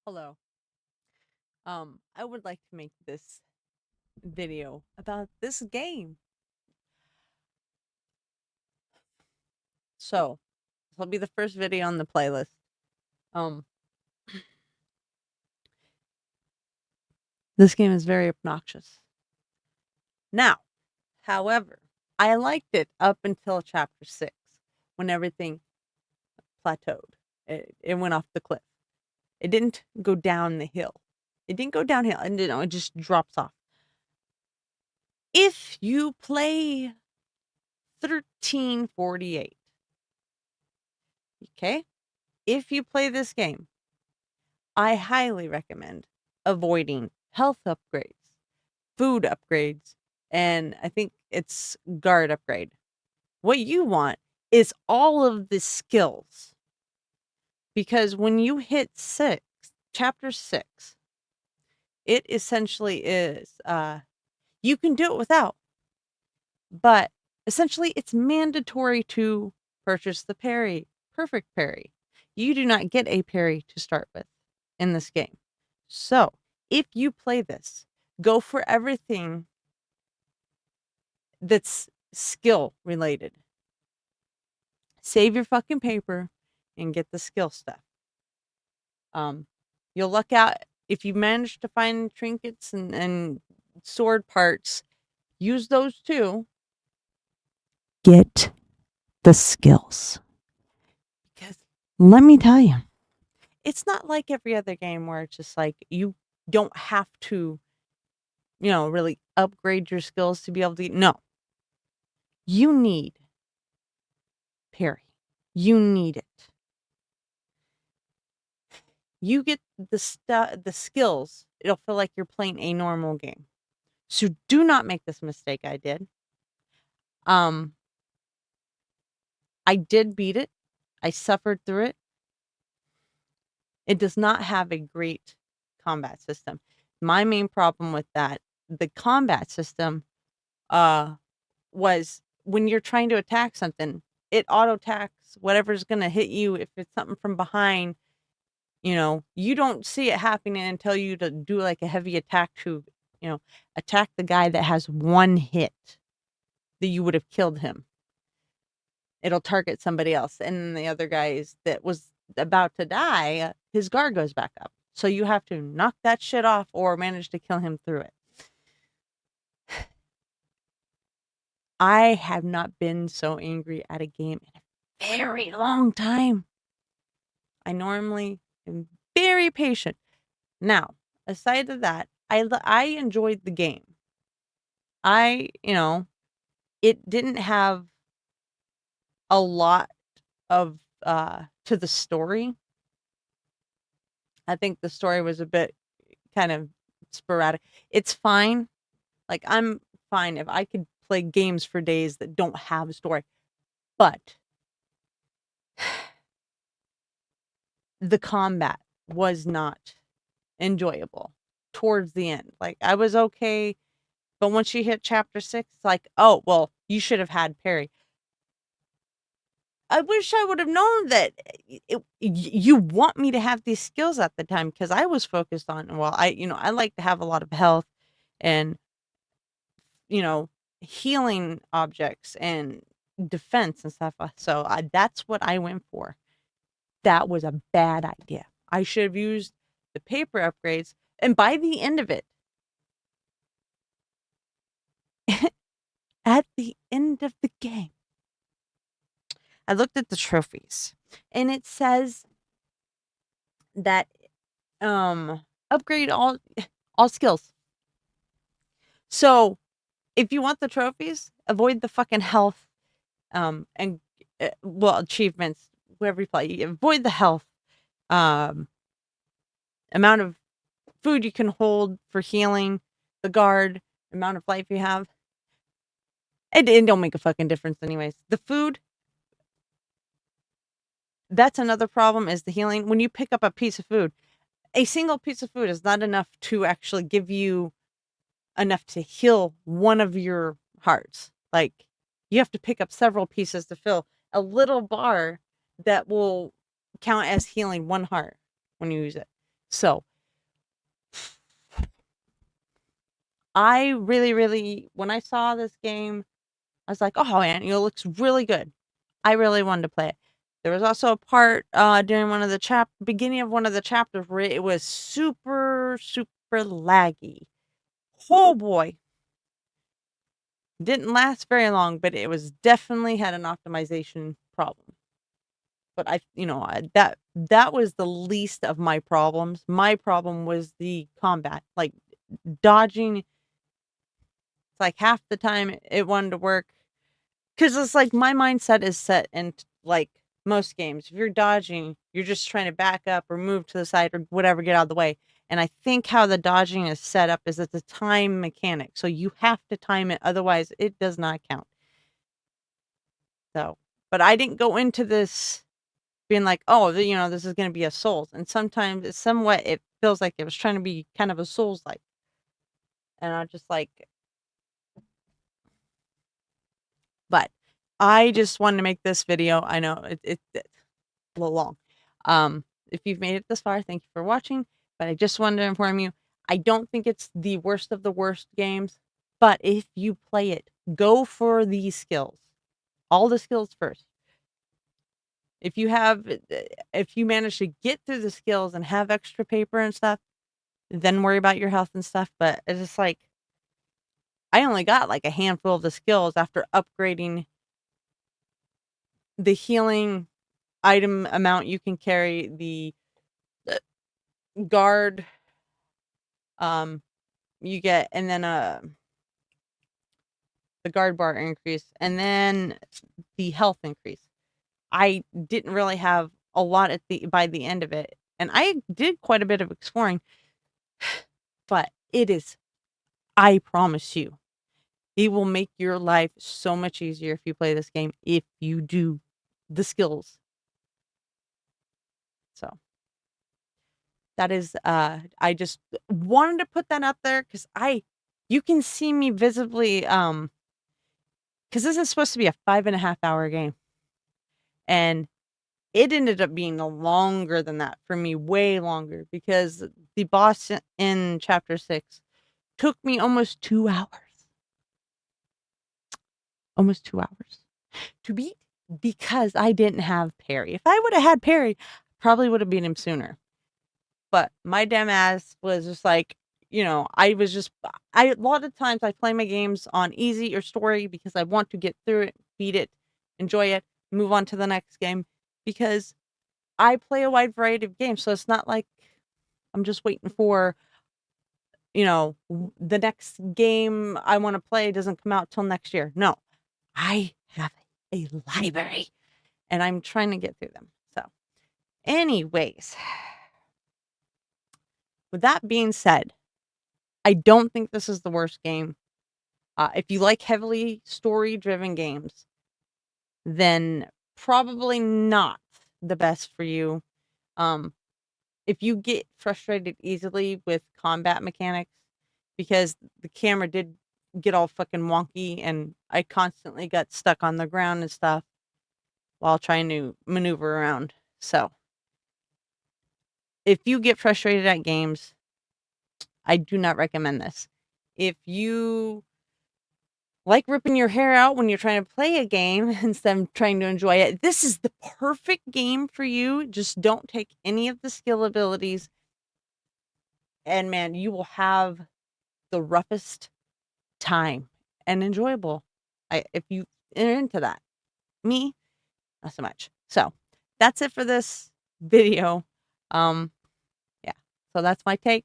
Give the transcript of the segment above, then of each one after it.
Hello. I would like to make this video about this game. So, this will be the first video on the playlist. Um, this game is very obnoxious. Now, however, I liked it up until chapter 6 when everything plateaued. It went off the cliff. It didn't go down the hill. It didn't go downhill. And it just drops off. If you play 1348, okay? If you play this game, I highly recommend avoiding health upgrades, food upgrades, and I think it's guard upgrade. What you want is all of the skills. Because when you hit chapter 6, it essentially is you can do it without, but essentially it's mandatory to purchase the perfect parry. You do not get a parry to start with in this game. So, if you play this, go for everything that's skill related. Save your fucking paper and get the skill stuff. You'll luck out if you manage to find trinkets and sword parts. Use those too. Get the skills. Because let me tell you, it's not like every other game where it's just like you don't have to, really upgrade your skills to be able to. No, you need parry. You need it. You get the skills. It'll feel like you're playing a normal game. So do not make this mistake I did. I did beat it. I suffered through it. It does not have a great combat system. My main problem with that, the combat system, was when you're trying to attack something, it auto attacks whatever's gonna hit you. If it's something from behind, you don't see it happening until you to do like a heavy attack to, attack the guy that has one hit that you would have killed him. It'll target somebody else, and the other guys that was about to die, his guard goes back up. So you have to knock that shit off or manage to kill him through it. I have not been so angry at a game in a very long time. I normally am very patient. Now, aside of that, I enjoyed the game. It didn't have a lot of to the story. I think the story was a bit kind of sporadic. It's fine. Like I'm fine if I could play games for days that don't have a story. But the combat was not enjoyable towards the end. Like I was okay, but once you hit chapter 6, it's like, oh well, you should have had parry. I wish I would have known that you want me to have these skills at the time because I was focused on. Well, I like to have a lot of health and you know healing objects and defense and stuff. So that's what I went for. That was a bad idea. I should have used the paper upgrades. And by the end of it, at the end of the game, I looked at the trophies and it says that upgrade all skills. So if you want the trophies, avoid the fucking health and achievements, wherever you play. Avoid the health um amount of food you can hold for healing, the guard, amount of life you have. It don't make a fucking difference anyways. The food, that's another problem is the healing. When you pick up a piece of food, a single piece of food is not enough to actually give you enough to heal one of your hearts. Like you have to pick up several pieces to fill a little bar that will count as healing one heart when you use it. So I really, when I saw this game, I was like, oh man, it looks really good. I really wanted to play it. There was also a part during one of the beginning of one of the chapters where it was super laggy. Oh boy. Didn't last very long, but it was definitely had an optimization problem. But that was the least of my problems. My problem was the combat, like dodging. It's like half the time it wanted to work because it's like my mindset is set in like most games. If you're dodging, you're just trying to back up or move to the side or whatever, get out of the way. And I think how the dodging is set up is it's a time mechanic, so you have to time it, otherwise it does not count. So, but I didn't go into this being like, "Oh, this is gonna be a Souls," and sometimes it's somewhat it feels like it was trying to be kind of a Souls-like, and I just like but I just wanted to make this video. I know it's a little long. If you've made it this far, thank you for watching, but I just wanted to inform you, I don't think it's the worst of the worst games, but if you play it, go for these skills. All the skills first. If you manage to get through the skills and have extra paper and stuff, then worry about your health and stuff, but it's just like I only got like a handful of the skills after upgrading the healing item amount you can carry, the guard you get, and then the guard bar increase, and then the health increase. I didn't really have a lot at the by the end of it, and I did quite a bit of exploring, but I promise you, it will make your life so much easier if you play this game, if you do the skills. So that is, I just wanted to put that out there because you can see me visibly, because this is supposed to be a 5.5 hour game, and it ended up being longer than that for me, way longer, because the boss in chapter 6 took me almost 2 hours. Almost 2 hours to beat because I didn't have parry. If I would have had parry, probably would have beat him sooner. But my damn ass was just like, a lot of times I play my games on easy or story because I want to get through it, beat it, enjoy it, move on to the next game because I play a wide variety of games. So it's not like I'm just waiting for, the next game I want to play doesn't come out till next year. No, I have a library and I'm trying to get through them. So, anyways, with that being said, I don't think this is the worst game. If you like heavily story driven games, then probably not the best for you. Um, if you get frustrated easily with combat mechanics, because the camera did get all fucking wonky and I constantly got stuck on the ground and stuff while trying to maneuver around. So, if you get frustrated at games, I do not recommend this. If you like ripping your hair out when you're trying to play a game instead of trying to enjoy it, this is the perfect game for you. Just don't take any of the skill abilities, and man, you will have the roughest time and enjoyable. If you are into that. Me, not so much. So that's it for this video. Um, yeah. So that's my take.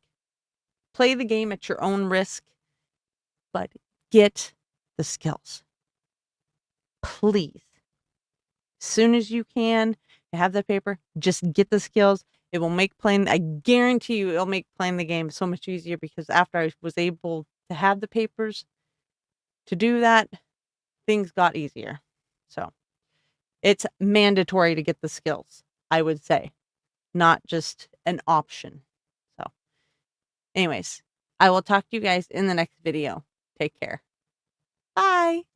Play the game at your own risk, but get the skills. Please. As soon as you can, you have the paper, just get the skills. It will make playing, I guarantee you, it'll make playing the game so much easier because after I was able to have the papers to do that, things got easier. So it's mandatory to get the skills, I would say, not just an option. So, anyways, I will talk to you guys in the next video. Take care. Bye.